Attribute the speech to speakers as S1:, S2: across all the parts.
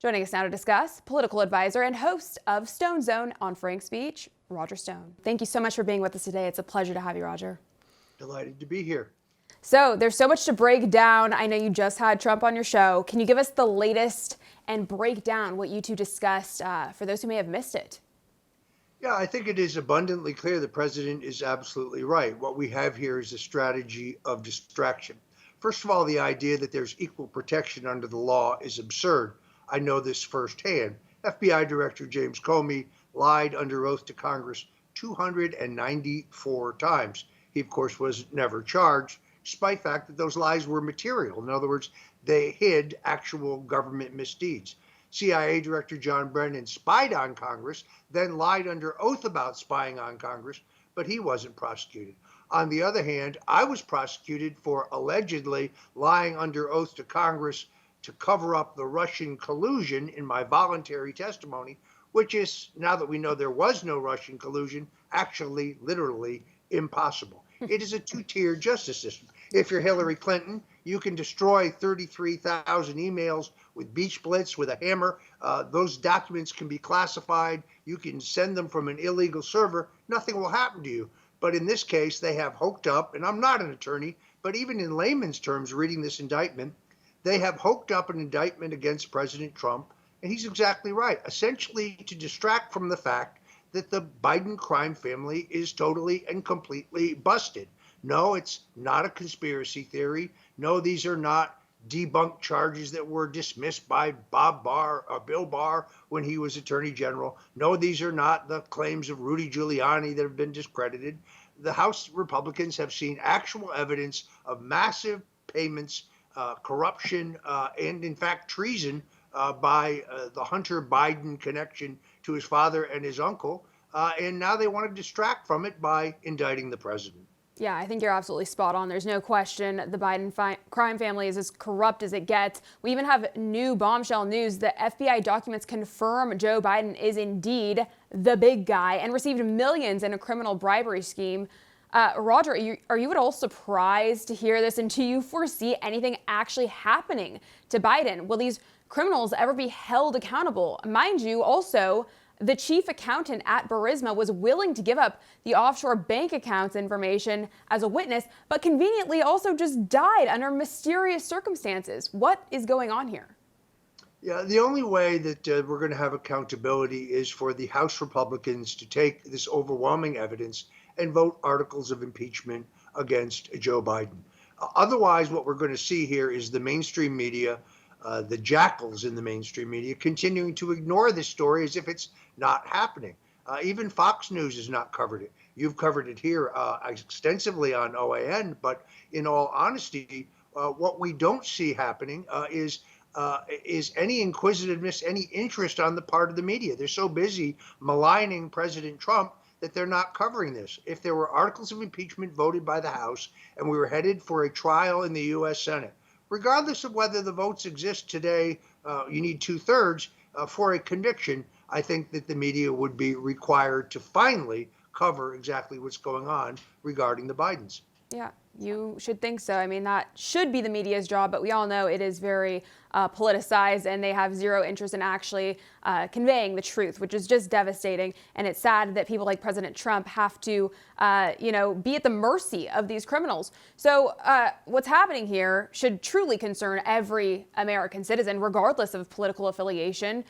S1: Joining us now to discuss, political advisor and host of Stone Zone on Frank Speech, Roger Stone. Thank you so much for being with us today. It's a pleasure to have you, Roger.
S2: Delighted to be here.
S1: So there's so much to break down. I know you just had Trump on your show. Can you give us the latest and break down what you two discussed for those who may have missed it?
S2: Yeah, I think it is abundantly clear the president is absolutely right. What we have here is a strategy of distraction. First of all, the idea that there's equal protection under the law is absurd. I know this firsthand. FBI Director James Comey lied under oath to Congress 294 times. He, of course, was never charged, despite the fact that those lies were material. In other words, they hid actual government misdeeds. CIA Director John Brennan spied on Congress, then lied under oath about spying on Congress, but he wasn't prosecuted. On the other hand, I was prosecuted for allegedly lying under oath to Congress to cover up the Russian collusion in my voluntary testimony, which is, now that we know there was no Russian collusion, actually literally impossible. It is a two-tier justice system. If you're Hillary Clinton, you can destroy 33,000 emails with beach blitz, with a hammer. Those documents can be classified. You can send them from an illegal server. Nothing will happen to you. But in this case, they have hooked up, and I'm not an attorney, but even in layman's terms, reading this indictment, they have hooked up an indictment against President Trump, and he's exactly right, essentially to distract from the fact that the Biden crime family is totally and completely busted. No, it's not a conspiracy theory. No, these are not debunked charges that were dismissed by Bill Barr when he was Attorney General. No, these are not the claims of Rudy Giuliani that have been discredited. The House Republicans have seen actual evidence of massive payments, corruption, and in fact treason by the Hunter Biden connection to his father and his uncle. And now they want to distract from it by indicting the president.
S1: Yeah, I think you're absolutely spot on. There's no question the Biden crime family is as corrupt as it gets. We even have new bombshell news. The FBI documents confirm Joe Biden is indeed the big guy and received millions in a criminal bribery scheme. Roger, are you at all surprised to hear this, and do you foresee anything actually happening to Biden? Will these criminals ever be held accountable? Mind you, also, the chief accountant at Burisma was willing to give up the offshore bank accounts information as a witness, but conveniently also just died under mysterious circumstances. What is going on here?
S2: Yeah, the only way that we're going to have accountability is for the House Republicans to take this overwhelming evidence and vote articles of impeachment against Joe Biden. Otherwise, what we're going to see here is the mainstream media, the jackals in the mainstream media, continuing to ignore this story as if it's not happening. Even Fox News has not covered it. You've covered it here extensively on OAN, but in all honesty, what we don't see happening is any inquisitiveness, any interest on the part of the media. They're so busy maligning President Trump that they're not covering this. If there were articles of impeachment voted by the House and we were headed for a trial in the U.S. Senate, regardless of whether the votes exist today, you need 2/3 for a conviction, I think that the media would be required to finally cover exactly what's going on regarding the Bidens.
S1: Yeah, you should think so. I mean, that should be the media's job, but we all know it is very politicized, and they have zero interest in actually conveying the truth, which is just devastating. And it's sad that people like President Trump have to, be at the mercy of these criminals. So what's happening here should truly concern every American citizen, regardless of political affiliation,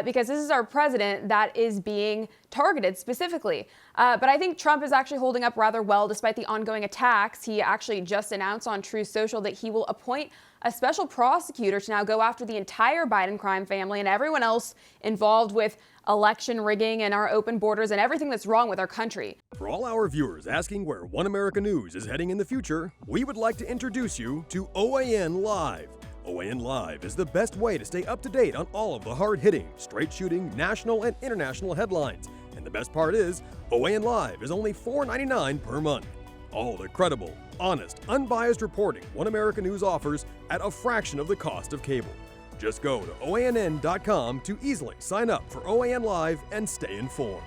S1: because this is our president that is being targeted specifically. But I think Trump is actually holding up rather well despite the ongoing attacks. He actually just announced on Truth Social that he will appoint a special prosecutor to now go after the entire Biden crime family and everyone else involved with election rigging and our open borders and everything that's wrong with our country.
S3: For all our viewers asking where One America News is heading in the future, we would like to introduce you to OAN Live. OAN Live is the best way to stay up to date on all of the hard-hitting, straight-shooting, national and international headlines. And the best part is, OAN Live is only $4.99 per month. All the credible, honest, unbiased reporting One America News offers at a fraction of the cost of cable. Just go to OANN.com to easily sign up for OAN Live and stay informed.